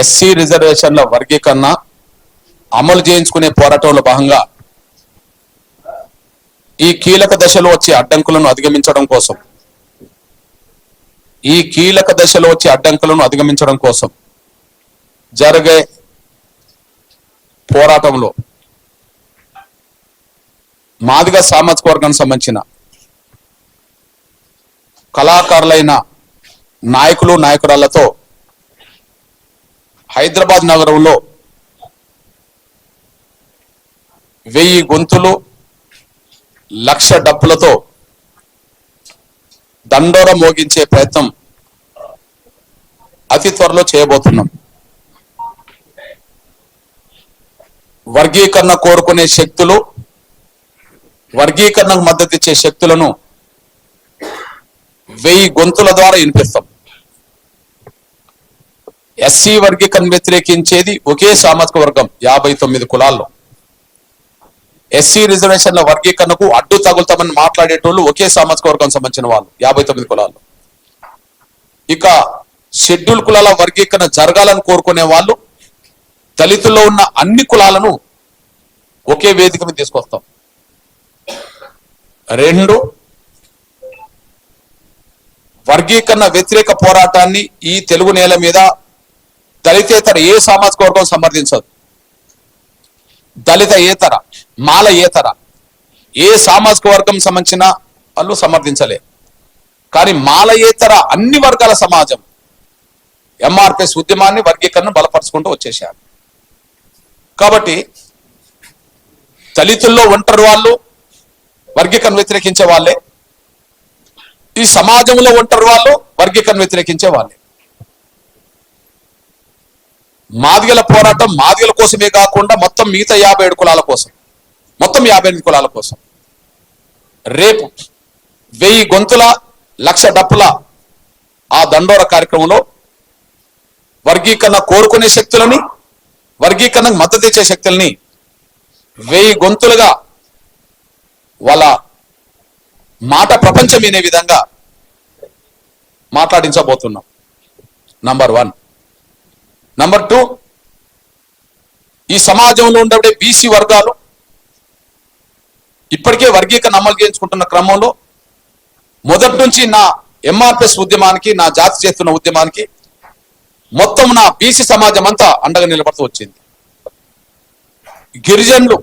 SC రిజర్వేషన్ల వర్గీకరణ అమలు చేయించుకునే పోరాటంలో భాగంగా ఈ కీలక దశలో వచ్చే అడ్డంకులను అధిగమించడం కోసం జరిగే పోరాటంలో మాదిగ సామాజిక వర్గానికి సంబంధించిన కళాకారులైన నాయకులు నాయకురాళ్లతో హైదరాబాద్ నగరంలో 1000 గొంతులు 1,00,000 డప్పులతో దండోర మోగించే ప్రయత్నం అతి త్వరలో చేయబోతున్నాం. వర్గీకరణ కోరుకునే శక్తులు, వర్గీకరణకు మద్దతు ఇచ్చే శక్తులను 1000 గొంతుల ద్వారా వినిపిస్తాం. ఎస్సీ వర్గీకరణ వ్యతిరేకించేది ఒకే సామాజిక వర్గం 59 కులాల్లో. ఎస్సీ రిజర్వేషన్ల వర్గీకరణకు అడ్డు తగులుతామని మాట్లాడేటోళ్ళు ఒకే సామాజిక వర్గం సంబంధించిన వాళ్ళు 59 కులాలు. ఇక షెడ్యూల్ కులాల వర్గీకరణ జరగాలని కోరుకునే వాళ్ళు దళితుల్లో ఉన్న అన్ని కులాలను ఒకే వేదిక మీద తీసుకొస్తాం. 2, వర్గీకరణ వ్యతిరేక పోరాటాన్ని ఈ తెలుగు నేల మీద దళితేతర ఏ సామాజిక వర్గం సమర్థించదు. దళిత మాల ఏ సామాజిక వర్గం సంబంధించిన వాళ్ళు సమర్థించలే. కానీ మాలయేతర అన్ని వర్గాల సమాజం ఎంఆర్పిఎస్ ఉద్యమాన్ని వర్గీకరణ బలపరుచుకుంటూ వచ్చేసారు. కాబట్టి దళితుల్లో ఒంటరి వాళ్ళు వర్గీకరణ వ్యతిరేకించే వాళ్ళే, ఈ సమాజంలో ఒంటరి వాళ్ళు వర్గీకరణ వ్యతిరేకించే వాళ్ళే. మాదిగల పోరాటం మాదిగల కోసమే కాకుండా మొత్తం మిగతా 57 కులాల కోసం, మొత్తం 58 కులాల కోసం. రేపు 1000 గొంతుల 1,00,000 డప్పుల ఆ దండోర కార్యక్రమంలో వర్గీకరణ కోరుకునే శక్తులని, వర్గీకరణకు మద్దతు ఇచ్చే శక్తుల్ని 1000 గొంతులుగా వాళ్ళ మాట ప్రపంచం వినే విధంగా మాట్లాడించబోతున్నాం. నంబర్ 1. నంబర్ 2, ఈ సమాజంలో ఉండే బీసీ వర్గాలు ఇప్పటికే వర్గీకరణ అమలు చేయించుకుంటున్న క్రమంలో మొదటి నుంచి నా ఎంఆర్పిఎస్ ఉద్యమానికి, నా జాతి చేస్తున్న ఉద్యమానికి మొత్తం నా బీసీ సమాజం అంతా అండగా నిలబడుతూ వచ్చింది. గిరిజనులు,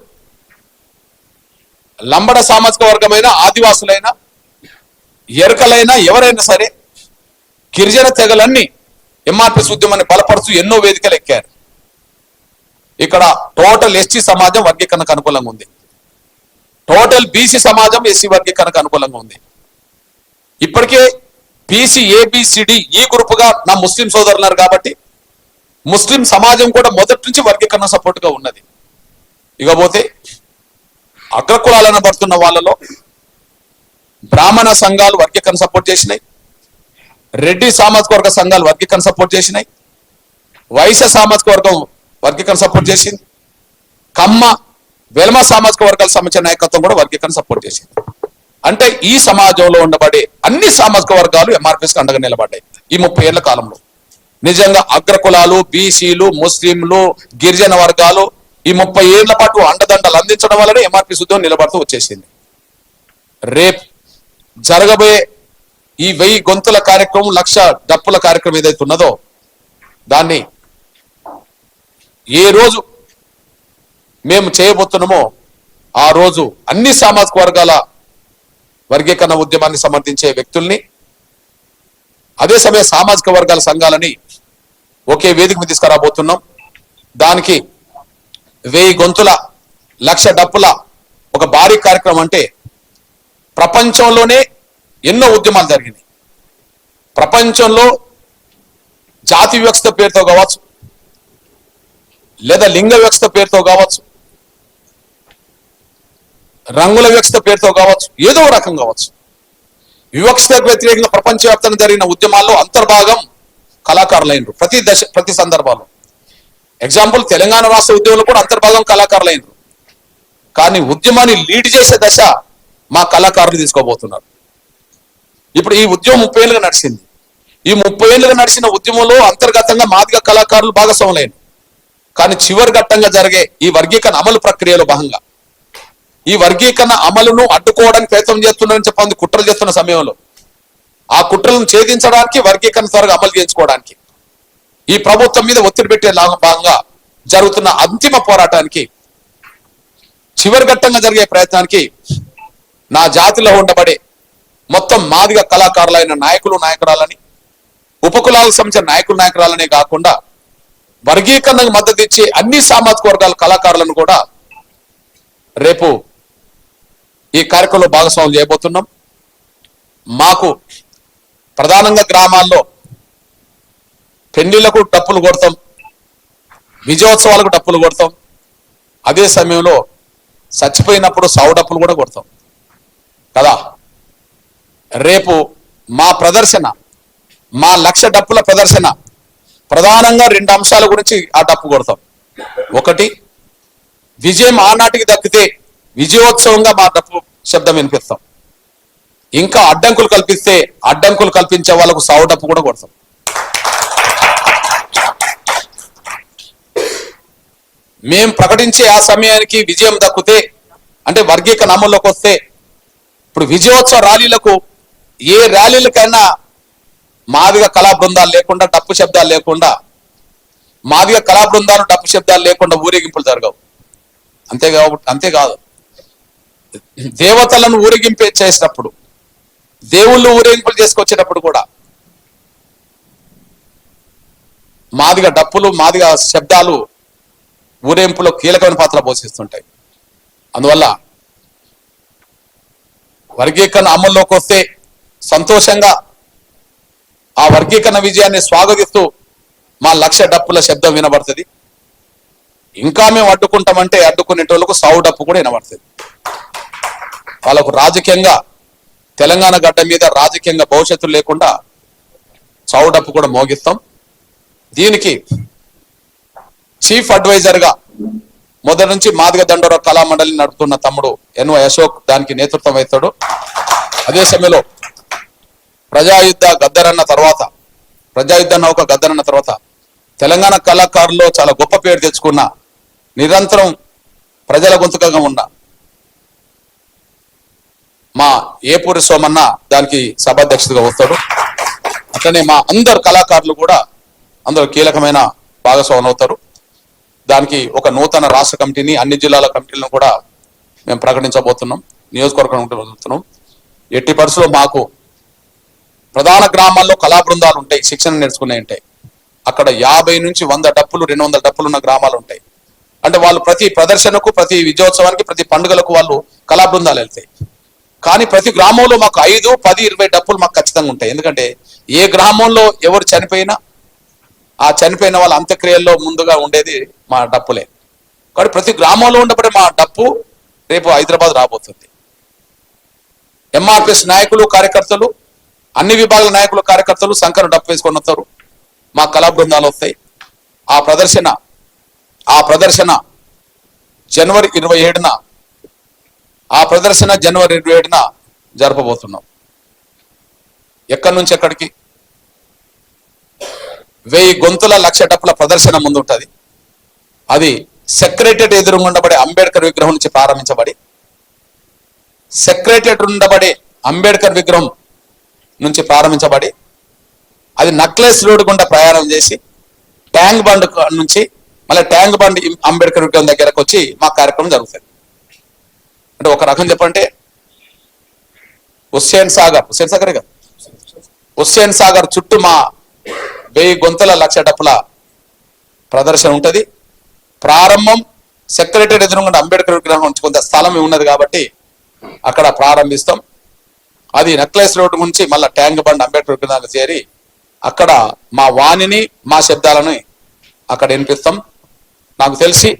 లంబడ సామాజిక వర్గమైన, ఆదివాసులైన, ఎరకలైనా ఎవరైనా సరే గిరిజన తెగలన్నీ ఎంఆర్పిఎస్ ఉద్యమాన్ని బలపరుచు ఎన్నో వేదికలు ఎక్కారు. ఇక్కడ టోటల్ ఎస్టీ సమాజం వర్గీకరణకు అనుకూలంగా ఉంది, టోటల్ బీసీ సమాజం ఎస్సీ వర్గీకరణకు అనుకూలంగా ఉంది. ఇప్పటికే బీసీ ఏబిసిడి ఈ గ్రూపుగా నా ముస్లిం సోదరున్నారు కాబట్టి ముస్లిం సమాజం కూడా మొదటి నుంచి వర్గీకరణ సపోర్ట్గా ఉన్నది. ఇకపోతే అగ్రకులాలను పడుతున్న వాళ్ళలో బ్రాహ్మణ సంఘాలు వర్గీకరణ సపోర్ట్ చేసినాయి, రెడ్డి సామాజిక వర్గ సంఘాలు వర్గీకరణ సపోర్ట్ చేసినాయి, వైశ్య సామాజిక వర్గం వర్గీకరణ సపోర్ట్ చేసింది, కమ్మ వెల్మ సామాజిక వర్గాలకు సంబంధించిన నాయకత్వం కూడా వర్గీకరణ సపోర్ట్ చేసింది. అంటే ఈ సమాజంలో ఉండబడే అన్ని సామాజిక వర్గాలు ఎంఆర్పిఎస్కి అండగా నిలబడ్డాయి ఈ 30 ఏళ్ల కాలంలో. నిజంగా అగ్రకులాలు, బీసీలు, ముస్లింలు, గిరిజన వర్గాలు ఈ 30 ఏళ్ల పాటు అండదండలు అందించడం వల్లనే ఎంఆర్పిఎస్ ఉద్యమం నిలబడుతూ వచ్చేసింది. రేపు జరగబోయే ఈ 1000 గొంతుల కార్యక్రమం, 1,00,000 డప్పుల కార్యక్రమం ఏదైతే ఉన్నదో దాన్ని ఏ రోజు మేము చేయబోతున్నామో ఆ రోజు అన్ని సామాజిక వర్గాల వర్గీకరణ ఉద్యమాన్ని సమర్థించే వ్యక్తుల్ని, అదే సమయం సామాజిక వర్గాల సంఘాలని ఒకే వేదిక మీద తీసుకురాబోతున్నాం. దానికి 1000 గొంతుల 1,00,000 డప్పుల ఒక భారీ కార్యక్రమం. అంటే ప్రపంచంలోనే ఎన్నో ఉద్యమాలు జరిగినాయి. ప్రపంచంలో జాతి వివక్షత పేరుతో కావచ్చు, లేదా లింగ వివక్షత పేరుతో కావచ్చు, రంగుల వివక్షత పేరుతో కావచ్చు, ఏదో రకం కావచ్చు, వివక్షతకు వ్యతిరేకంగా ప్రపంచవ్యాప్తంగా జరిగిన ఉద్యమాల్లో అంతర్భాగం కళాకారులైనరు. ప్రతి సందర్భాల్లో ఎగ్జాంపుల్ తెలంగాణ రాష్ట్ర ఉద్యమంలో కూడా అంతర్భాగం కళాకారులైనరు. కానీ ఉద్యమాన్ని లీడ్ చేసే దశ మా కళాకారులు తీసుకోబోతున్నారు. ఇప్పుడు ఈ ఉద్యమం 30 ఏళ్ళుగా నడిచింది. ఈ 30 ఏళ్ళుగా నడిచిన ఉద్యమంలో అంతర్గతంగా మాదిగ కళాకారులు భాగస్వాములైన, కానీ చివరి ఘట్టంగా జరిగే ఈ వర్గీకరణ అమలు ప్రక్రియలో భాగంగా ఈ వర్గీకరణ అమలును అడ్డుకోవడానికి ప్రయత్నం చేస్తున్నారని చెప్పండి కుట్రలు చేస్తున్న సమయంలో ఆ కుట్రలను ఛేదించడానికి వర్గీకరణ త్వరగా అమలు చేయించుకోవడానికి ఈ ప్రభుత్వం మీద ఒత్తిడి పెట్టే భాగంగా జరుగుతున్న అంతిమ పోరాటానికి చివరి ఘట్టంగా జరిగే ప్రయత్నానికి నా జాతిలో ఉండబడే మొత్తం మాదిగ కళాకారులైన నాయకులు నాయకురాలని, ఉపకులాలకు సంబంధించిన నాయకులు నాయకురాలనే కాకుండా వర్గీకరణకు మద్దతు ఇచ్చే అన్ని సామాజిక వర్గాల కళాకారులను కూడా రేపు ఈ కార్యక్రమంలో భాగస్వామ్యం చేయబోతున్నాం. మాకు ప్రధానంగా గ్రామాల్లో పెళ్లిళ్లకు డప్పులు కొడతాం, విజయోత్సవాలకు డప్పులు కొడతాం, అదే సమయంలో చచ్చిపోయినప్పుడు సావు డప్పులు కూడా కొడతాం కదా. రేపు మా ప్రదర్శన, మా 1,00,000 డప్పుల ప్రదర్శన ప్రధానంగా 2 అంశాల గురించి ఆ డప్పు కొడతాం. ఒకటి, విజయం ఆనాటికి దక్కితే విజయోత్సవంగా మా డప్పు శబ్దం వినిపిస్తాం. ఇంకా అడ్డంకులు కల్పిస్తే అడ్డంకులు కల్పించే వాళ్ళకు సావు డప్పు కూడా కొడతాం. మేం ప్రకటించే ఆ సమయానికి విజయం దక్కితే, అంటే వర్గీకరణ అమల్లోకి వస్తే, ఇప్పుడు విజయోత్సవ ర్యాలీలకు ఏ ర్యాలీలకైనా మాదిగ కళా బృందాలు లేకుండా, డప్పు శబ్దాలు లేకుండా, మాదిగ కళా బృందాలు డప్పు శబ్దాలు లేకుండా ఊరేగింపులు జరగవు. అంతేకాదు, దేవతలను ఊరేగింపు చేసినప్పుడు, దేవుళ్ళు ఊరేగింపులు చేసుకొచ్చేటప్పుడు కూడా మాదిగ డప్పులు, మాదిగ శబ్దాలు ఊరేగింపులో కీలకమైన పాత్ర పోషిస్తుంటాయి. అందువల్ల వర్గీకరణ అమల్లోకి వస్తే సంతోషంగా ఆ వర్గీకరణ విజయాన్ని స్వాగతిస్తూ మా 1,00,000 డప్పుల శబ్దం వినబడుతుంది. ఇంకా మేము అడ్డుకుంటామంటే అడ్డుకునేటోళ్ళకు సావు డప్పు కూడా వినబడుతుంది. వాళ్ళకు రాజకీయంగా తెలంగాణ గడ్డ మీద రాజకీయంగా భవిష్యత్తు లేకుండా సావు డప్పు కూడా మోగిస్తాం. దీనికి చీఫ్ అడ్వైజర్ గా మొదటి నుంచి మాదిగ దండోర కళా మండలిని నడుపుతున్న తమ్ముడు ఎన్వై అశోక్ దానికి నేతృత్వం వహిస్తాడు. అదే సమయంలో ప్రజాయుద్ధ నౌక గద్దరన్న తర్వాత తెలంగాణ కళాకారుల్లో చాలా గొప్ప పేరు తెచ్చుకున్న, నిరంతరం ప్రజల గొంతుకగా ఉన్న మా ఏపూరి సోమన్న దానికి సభాధ్యక్షుడిగా వస్తాడు. అట్లనే మా అందరు కళాకారులు కూడా అందరూ కీలకమైన భాగస్వామ్యం అవుతారు. దానికి ఒక నూతన రాష్ట్ర కమిటీని, అన్ని జిల్లాల కమిటీలను కూడా మేము ప్రకటించబోతున్నాం, నియోజకవర్గం ప్రకటిస్తున్నాం. ఎట్టి పరిస్థితుల్లో మాకు ప్రధాన గ్రామాల్లో కళా బృందాలు ఉంటాయి, శిక్షణ నేర్చుకునే ఉంటాయి. అక్కడ 50 నుంచి 100 డప్పులు 200 డప్పులు ఉన్న గ్రామాలు ఉంటాయి. అంటే వాళ్ళు ప్రతి ప్రదర్శనకు, ప్రతి విజయోత్సవానికి, ప్రతి పండుగలకు వాళ్ళు కళా బృందాలు వెళ్తాయి. కానీ ప్రతి గ్రామంలో మాకు 5, 10, 20 డప్పులు మాకు ఖచ్చితంగా ఉంటాయి. ఎందుకంటే ఏ గ్రామంలో ఎవరు చనిపోయినా ఆ చనిపోయిన వాళ్ళ అంత్యక్రియల్లో ముందుగా ఉండేది మా డప్పులే. కాబట్టి ప్రతి గ్రామంలో ఉండబడే మా డప్పు రేపు హైదరాబాద్ రాబోతుంది. ఎంఆర్పిఎస్ నాయకులు, కార్యకర్తలు, అన్ని విభాగాల నాయకులు, కార్యకర్తలు సంకర డప్పు వేసుకొని వస్తారు. మా కళా బృందాలు వస్తాయి. ఆ ప్రదర్శన జనవరి 27న జరపబోతున్నాం. ఎక్కడి నుంచి ఎక్కడికి 1000 గొంతుల 1,00,000 డప్పుల ప్రదర్శన ముందు ఉంటుంది. అది సెక్రటరియట్ ఎదురుగా ఉండబడే అంబేద్కర్ విగ్రహం నుంచి ప్రారంభించబడి, సెక్రటరియట్ ఉండబడే అంబేద్కర్ విగ్రహం నుంచి ప్రారంభించబడి అది నక్లెస్ రోడ్ గుండా ప్రయాణం చేసి ట్యాంక్ బండ్ నుంచి మళ్ళీ ట్యాంక్ బండ్ అంబేద్కర్ విగ్రహం దగ్గరకు వచ్చి మా కార్యక్రమం జరుగుతుంది. అంటే ఒక రకం చెప్పంటే హుస్సేన్ సాగర్ చుట్టూ మా 1000 గొంతుల 1,00,000 డప్పుల ప్రదర్శన ఉంటుంది. ప్రారంభం సెక్రటరీ ఎదురుగా అంబేద్కర్ విగ్రహం నుంచి కొంత స్థలం ఉన్నది కాబట్టి అక్కడ ప్రారంభిస్తాం. అది నెక్లెస్ రోడ్ నుంచి మళ్ళీ ట్యాంక్ బండ్ అంబేద్కర్ విగ్రహానికి చేరి అక్కడ మా వాణిని, మా శబ్దాలను అక్కడ వినిపిస్తాం. నాకు తెలిసి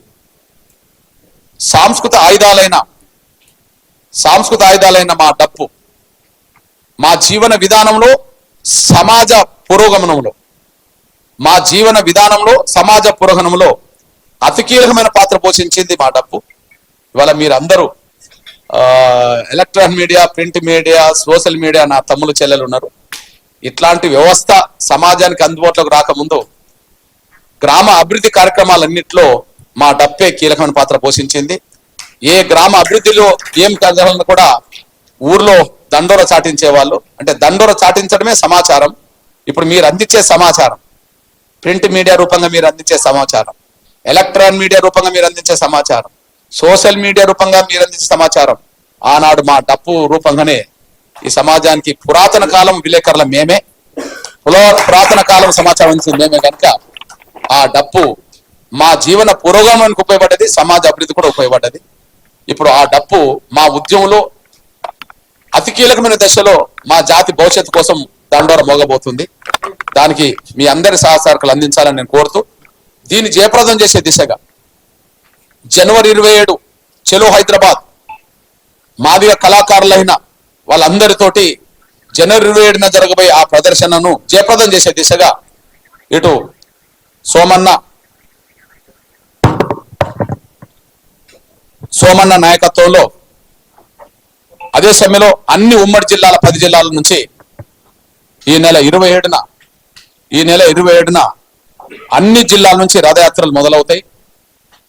సాంస్కృతిక ఆయుధాలైన మా డప్పు మా జీవన విధానంలో, సమాజ పురోగమనంలో అతి కీలకమైన పాత్ర పోషించింది మా డప్పు. ఇవాళ మీరు అందరూ electronic media, print media, social media నా తమ్ములు చెల్లెలు ఉన్నారు. ఇట్లాంటి వ్యవస్థ సమాజానికి అందుబాటులోకి రాకముందు గ్రామ అభివృద్ధి కార్యక్రమాలన్నింటిలో మా డప్పే కీలకమైన పాత్ర పోషించింది. ఏ గ్రామ అభివృద్ధిలో ఏం కదలను కూడా ఊర్లో దండోర చాటించే వాళ్ళు, అంటే దండోర చాటించడమే సమాచారం. ఇప్పుడు మీరు అందించే సమాచారం, ప్రింట్ మీడియా రూపంగా మీరు అందించే సమాచారం, ఎలక్ట్రానిక్ మీడియా రూపంగా మీరు అందించే సమాచారం, సోషల్ మీడియా రూపంగా మీరు అందించే సమాచారం ఆనాడు మా డప్పు రూపంగానే ఈ సమాజానికి పురాతన కాలం విలేకరుల మేమే, పురాతన కాలం సమాచారం మేమే కనుక ఆ డప్పు మా జీవన పురోగమనానికి ఉపయోగపడ్డది, సమాజ అభివృద్ధి కూడా ఉపయోగపడ్డది. ఇప్పుడు ఆ డప్పు మా ఉద్యమంలో అతి కీలకమైన దశలో మా జాతి భవిష్యత్తు కోసం దండోర మోగబోతుంది. దానికి మీ అందరి సహకారాలు అందించాలని నేను కోరుతూ దీన్ని జయప్రదం చేసే దిశగా జనవరి 27 చెలో హైదరాబాద్ మాదిగ కళాకారులైన వాళ్ళందరితోటి జనవరి 27న జరగబోయే ఆ ప్రదర్శనను జయప్రదం చేసే దిశగా ఇటు సోమన్న నాయకత్వంలో, అదే సమయంలో అన్ని ఉమ్మడి జిల్లాల 10 జిల్లాల నుంచి ఈ నెల 27న అన్ని జిల్లాల నుంచి రథయాత్రలు మొదలవుతాయి.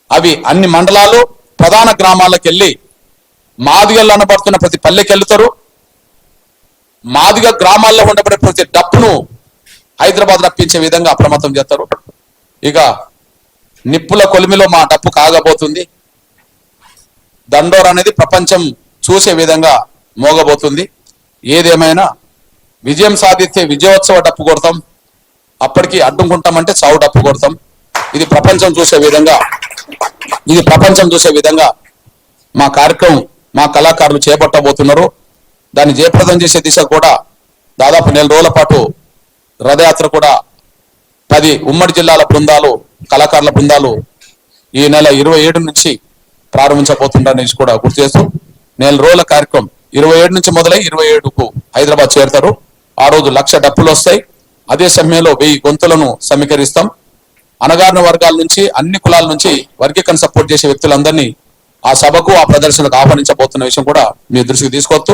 అవి అన్ని మండలాలు ప్రధాన గ్రామాలకు వెళ్ళి మాదిగల్లో అనబడుతున్న ప్రతి పల్లెకి వెళ్తారు. మాదిగ గ్రామాల్లో ఉండబడే ప్రతి డప్పును హైదరాబాద్ రప్పించే విధంగా అప్రమత్తం చేస్తారు. ఇక నిప్పుల కొలిమిలో మా డప్పు కాగబోతుంది. దండోర అనేది ప్రపంచం చూసే విధంగా మోగబోతుంది. ఏదేమైనా విజయం సాధిస్తే విజయోత్సవ డప్పు కొడతాం, అప్పటికి అడ్డుకుంటామంటే చావు డప్పు కొడతాం. ఇది ప్రపంచం చూసే విధంగా మా కార్యక్రమం మా కళాకారులు చేపట్టబోతున్నారు. దాన్ని జయప్రదం చేసే దిశ కూడా దాదాపు 4 రోజుల పాటు రథయాత్ర కూడా 10 ఉమ్మడి జిల్లాల బృందాలు, కళాకారుల బృందాలు ఈ నెల 27 నుంచి ప్రారంభించబోతుండని కూడా గుర్తు చేస్తూ 4 రోజుల కార్యక్రమం 27 నుంచి మొదలై 27కు హైదరాబాద్ చేరుతారు. ఆ రోజు 1,00,000 డప్పులు వస్తాయి. అదే సమయంలో 1000 గొంతులను సమీకరిస్తాం. అణగారిన వర్గాల నుంచి, అన్ని కులాల నుంచి వర్గీకరణ సపోర్ట్ చేసే వ్యక్తులందరినీ ఆ సభకు, ఆ ప్రదర్శనకు ఆహ్వానించబోతున్న విషయం కూడా మీ దృష్టికి తీసుకొస్తూ